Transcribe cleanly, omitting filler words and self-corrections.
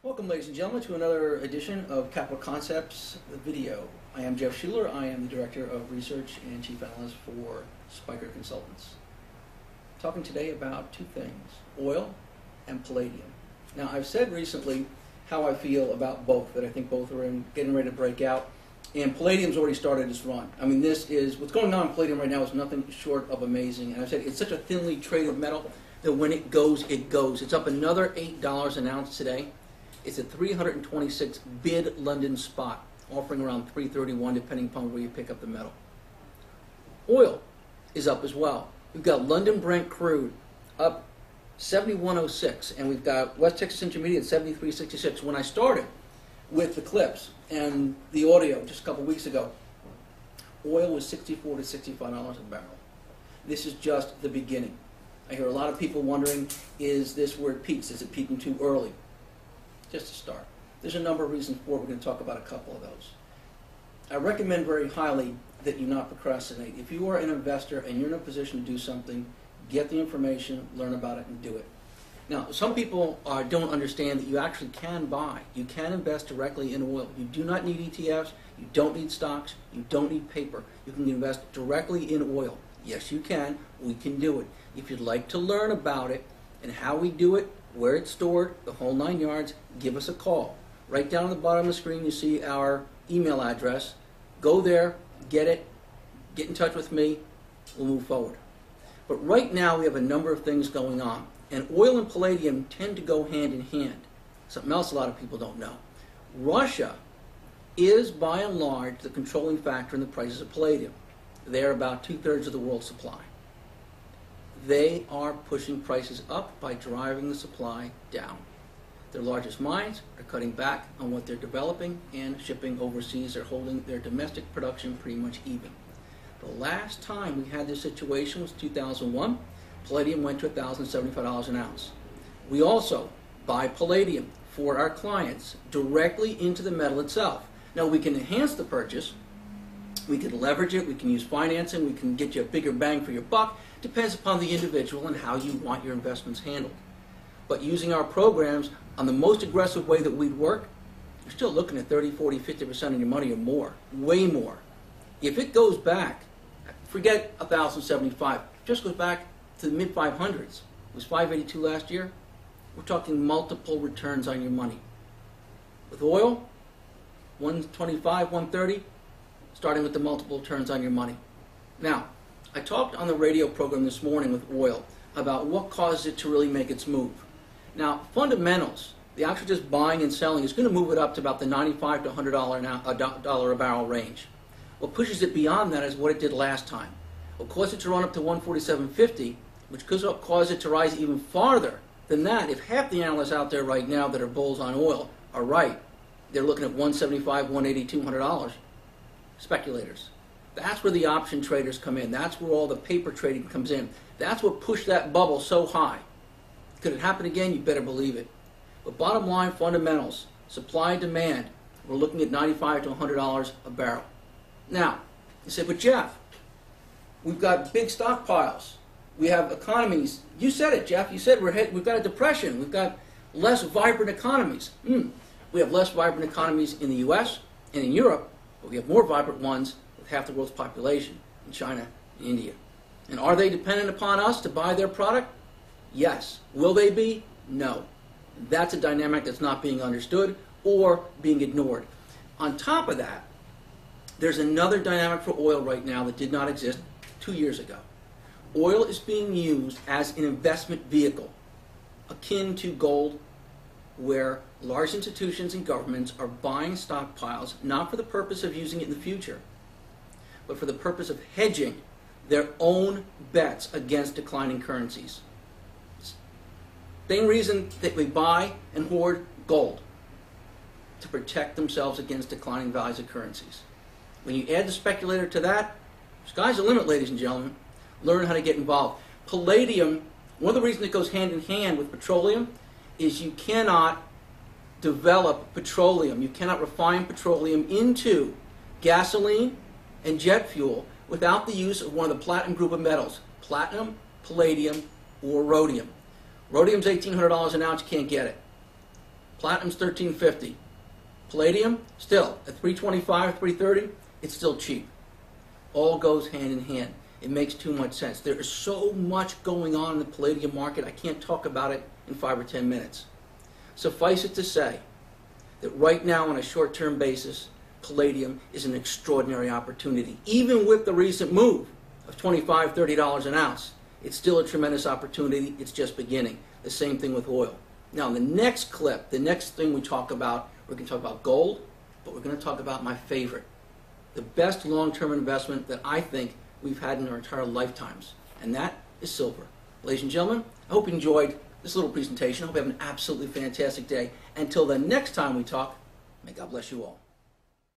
Welcome, ladies and gentlemen, to another edition of Capital Concepts video. I am Jeff Schuler. I am the Director of Research and Chief Analyst for Spiker Consultants. Talking today about two things, oil and palladium. Now, I've said recently how I feel about both, that I think both are getting ready to break out, and palladium's already started its run. I mean, what's going on in palladium right now is nothing short of amazing, and I've said it's such a thinly traded metal that when it goes, it goes. It's up another $8 an ounce today. It's a 326 bid London spot, offering around 331 depending upon where you pick up the metal. Oil is up as well. We've got London Brent crude up 71.06, and we've got West Texas Intermediate 73.66. When I started with the clips and the audio just a couple weeks ago, oil was $64 to $65 a barrel. This is just the beginning. I hear a lot of people wondering, is this where it peaks? Is it peaking too early? Just to start. There's a number of reasons for it. We're going to talk about a couple of those. I recommend very highly that you not procrastinate. If you are an investor and you're in a position to do something, get the information, learn about it, and do it. Now, some people don't understand that you actually can buy. You can invest directly in oil. You do not need ETFs. You don't need stocks. You don't need paper. You can invest directly in oil. Yes, you can. We can do it. If you'd like to learn about it and how we do it, where it's stored, the whole 9 yards, give us a call. Right down on the bottom of the screen you see our email address. Go there, get it, get in touch with me, we'll move forward. But right now we have a number of things going on, and oil and palladium tend to go hand in hand. Something else a lot of people don't know. Russia is by and large the controlling factor in the prices of palladium. They're about 2/3 of the world's supply. They are pushing prices up by driving the supply down. Their largest mines are cutting back on what they're developing and shipping overseas. They're holding their domestic production pretty much even. The last time we had this situation was 2001. Palladium went to $1,075 an ounce. We also buy palladium for our clients directly into the metal itself. Now, we can enhance the purchase. We can leverage it. We can use financing. We can get you a bigger bang for your buck. Depends upon the individual and how you want your investments handled. But using our programs on the most aggressive way that we'd work, you're still looking at 30, 40, 50% of your money or more, way more. If it goes back, forget 1,075, just goes back to the mid-500s. It was 582 last year. We're talking multiple returns on your money. With oil, 125, 130, starting with the multiple returns on your money. Now, I talked on the radio program this morning with oil about what causes it to really make its move. Now, fundamentals, the actual just buying and selling, is going to move it up to about the $95 to $100 a barrel range. What pushes it beyond that is what it did last time. What caused it to run up to 147.50, which could cause it to rise even farther than that. If half the analysts out there right now that are bulls on oil are right, they're looking at $175, $180, $200. Speculators. That's where the option traders come in. That's where all the paper trading comes in. That's what pushed that bubble so high. Could it happen again? You better believe it. But bottom line fundamentals, supply and demand, we're looking at $95 to $100 a barrel. Now, you say, but Jeff, we've got big stockpiles. We have economies. You said it, Jeff. You said we've got a depression. We've got less vibrant economies. We have less vibrant economies in the U.S. and in Europe, but we have more vibrant ones with half the world's population in China and India. And are they dependent upon us to buy their product? Yes. Will they be? No. That's a dynamic that's not being understood or being ignored. On top of that, there's another dynamic for oil right now that did not exist 2 years ago. Oil is being used as an investment vehicle, akin to gold, where large institutions and governments are buying stockpiles not for the purpose of using it in the future, but for the purpose of hedging their own bets against declining currencies. Same reason that we buy and hoard gold, to protect themselves against declining values of currencies. When you add the speculator to that, sky's the limit, ladies and gentlemen. Learn how to get involved. Palladium, one of the reasons it goes hand in hand with petroleum is you cannot develop petroleum, you cannot refine petroleum into gasoline and jet fuel without the use of one of the platinum group of metals, platinum, palladium, or rhodium. Rhodium's $1,800 an ounce, you can't get it. Platinum's $13.50. Palladium, still, at $3.25, $3.30, it's still cheap. All goes hand in hand. It makes too much sense. There is so much going on in the palladium market, I can't talk about it in 5 or 10 minutes. Suffice it to say that right now on a short-term basis, palladium is an extraordinary opportunity. Even with the recent move of $25, $30 an ounce, it's still a tremendous opportunity. It's just beginning. The same thing with oil. Now, in the next clip, the next thing we talk about, we're going to talk about gold, but we're going to talk about my favorite, the best long-term investment that I think we've had in our entire lifetimes, and that is silver. Ladies and gentlemen, I hope you enjoyed this little presentation. I hope you have an absolutely fantastic day. Until the next time we talk, may God bless you all.